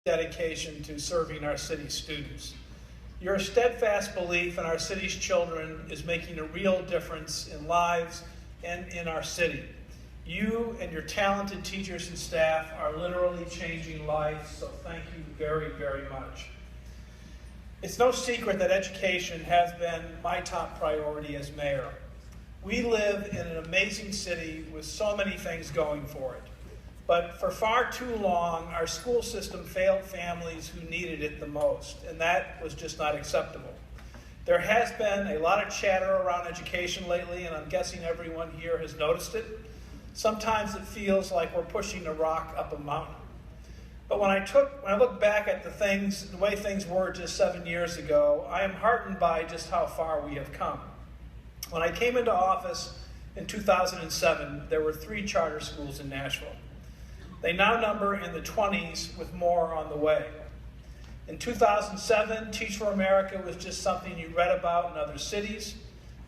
dedication to serving our city's students. Your steadfast belief in our city's children is making a real difference in lives and in our city. You and your talented teachers and staff are literally changing lives, so thank you very, very much. It's no secret that education has been my top priority as mayor. We live in an amazing city with so many things going for it. But for far too long, our school system failed families who needed it the most, and that was just not acceptable. There has been a lot of chatter around education lately, and I'm guessing everyone here has noticed it. Sometimes it feels like we're pushing a rock up a mountain. But when I look back at the way things were just 7 years ago, I am heartened by just how far we have come. When I came into office in 2007, there were 3 charter schools in Nashville. They now number in the 20s, with more on the way. In 2007, Teach for America was just something you read about in other cities.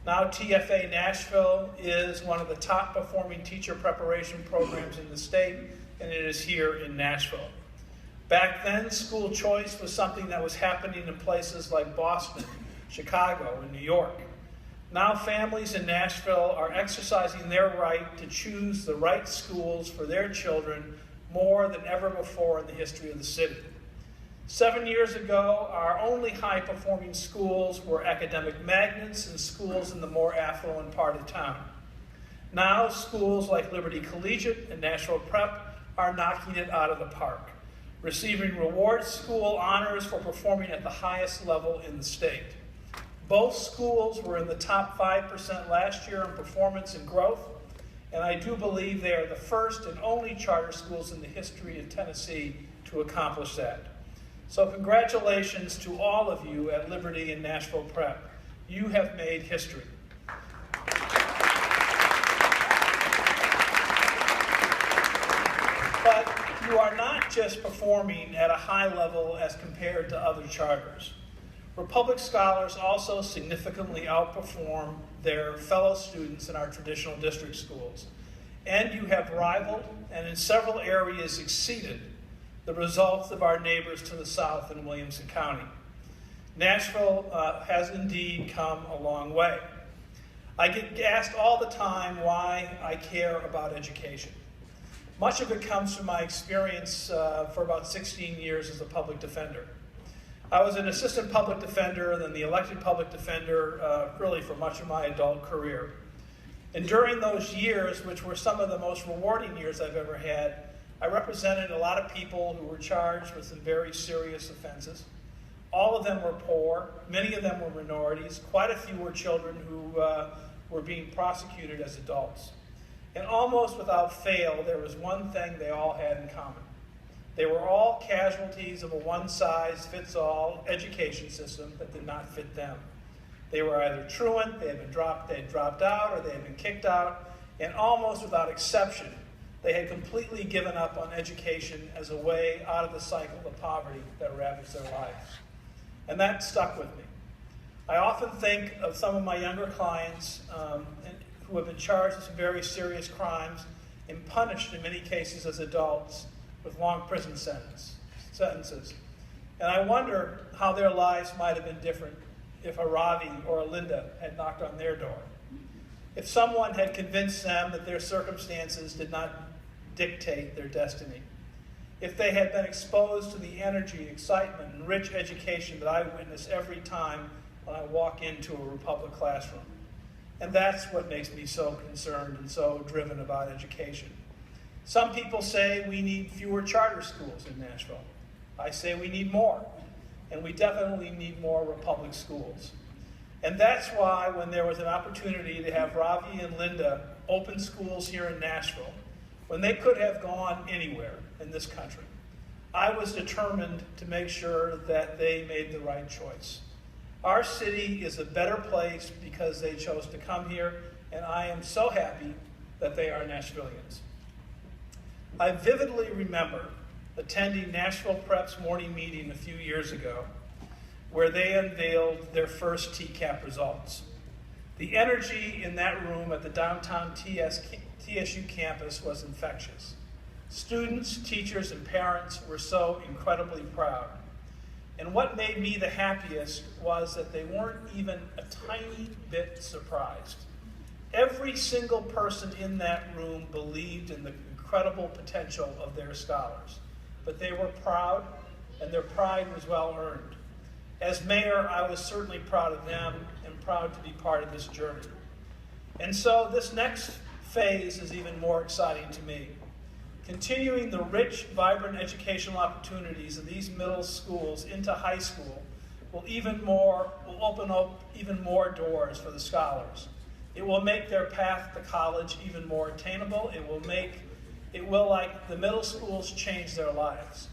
Now TFA Nashville is one of the top performing teacher preparation programs in the state, and it is here in Nashville. Back then, school choice was something that was happening in places like Boston, Chicago, and New York. Now families in Nashville are exercising their right to choose the right schools for their children more than ever before in the history of the city. 7 years ago, our only high-performing schools were academic magnets and schools in the more affluent part of town. Now, schools like Liberty Collegiate and Nashville Prep are knocking it out of the park, receiving reward school honors for performing at the highest level in the state. Both schools were in the top 5% last year in performance and growth, and I do believe they are the first and only charter schools in the history of Tennessee to accomplish that. So congratulations to all of you at Liberty and Nashville Prep. You have made history. But you are not just performing at a high level as compared to other charters. RePublic scholars also significantly outperform their fellow students in our traditional district schools. And you have rivaled, and in several areas exceeded, the results of our neighbors to the south in Williamson County. Nashville has indeed come a long way. I get asked all the time why I care about education. Much of it comes from my experience for about 16 years as a public defender. I was an assistant public defender, then the elected public defender, really for much of my adult career. And during those years, which were some of the most rewarding years I've ever had, I represented a lot of people who were charged with some very serious offenses. All of them were poor, many of them were minorities, quite a few were children who were being prosecuted as adults. And almost without fail, there was one thing they all had in common. They were all casualties of a one-size-fits-all education system that did not fit them. They were either truant, they had dropped out, or they had been kicked out, and almost without exception, they had completely given up on education as a way out of the cycle of poverty that ravaged their lives. And that stuck with me. I often think of some of my younger clients who have been charged with some very serious crimes and punished in many cases as adults with long prison sentences. And I wonder how their lives might have been different if a Ravi or a Linda had knocked on their door. If someone had convinced them that their circumstances did not dictate their destiny. If they had been exposed to the energy, excitement, and rich education that I witness every time when I walk into a RePublic classroom. And that's what makes me so concerned and so driven about education. Some people say we need fewer charter schools in Nashville. I say we need more, and we definitely need more RePublic schools. And that's why when there was an opportunity to have Ravi and Linda open schools here in Nashville, when they could have gone anywhere in this country, I was determined to make sure that they made the right choice. Our city is a better place because they chose to come here, and I am so happy that they are Nashvillians. I vividly remember attending Nashville Prep's morning meeting a few years ago, where they unveiled their first TCAP results. The energy in that room at the downtown TSU campus was infectious. Students, teachers, and parents were so incredibly proud. And what made me the happiest was that they weren't even a tiny bit surprised. Every single person in that room believed in the incredible potential of their scholars. But they were proud, and their pride was well earned. As mayor, I was certainly proud of them and proud to be part of this journey. And so this next phase is even more exciting to me. Continuing the rich, vibrant educational opportunities of these middle schools into high school will open up even more doors for the scholars. It will make their path to college even more attainable. It will, like the middle schools, change their lives.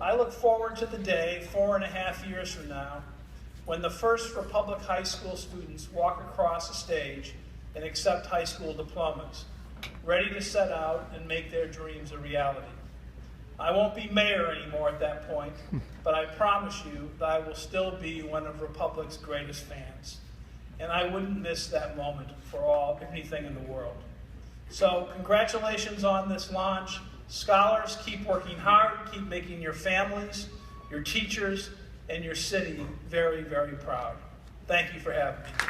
I look forward to the day, 4.5 years from now, when the first RePublic high school students walk across a stage and accept high school diplomas, ready to set out and make their dreams a reality. I won't be mayor anymore at that point, but I promise you that I will still be one of RePublic's greatest fans. And I wouldn't miss that moment for anything in the world. So congratulations on this launch. Scholars, keep working hard, keep making your families, your teachers, and your city very, very proud. Thank you for having me.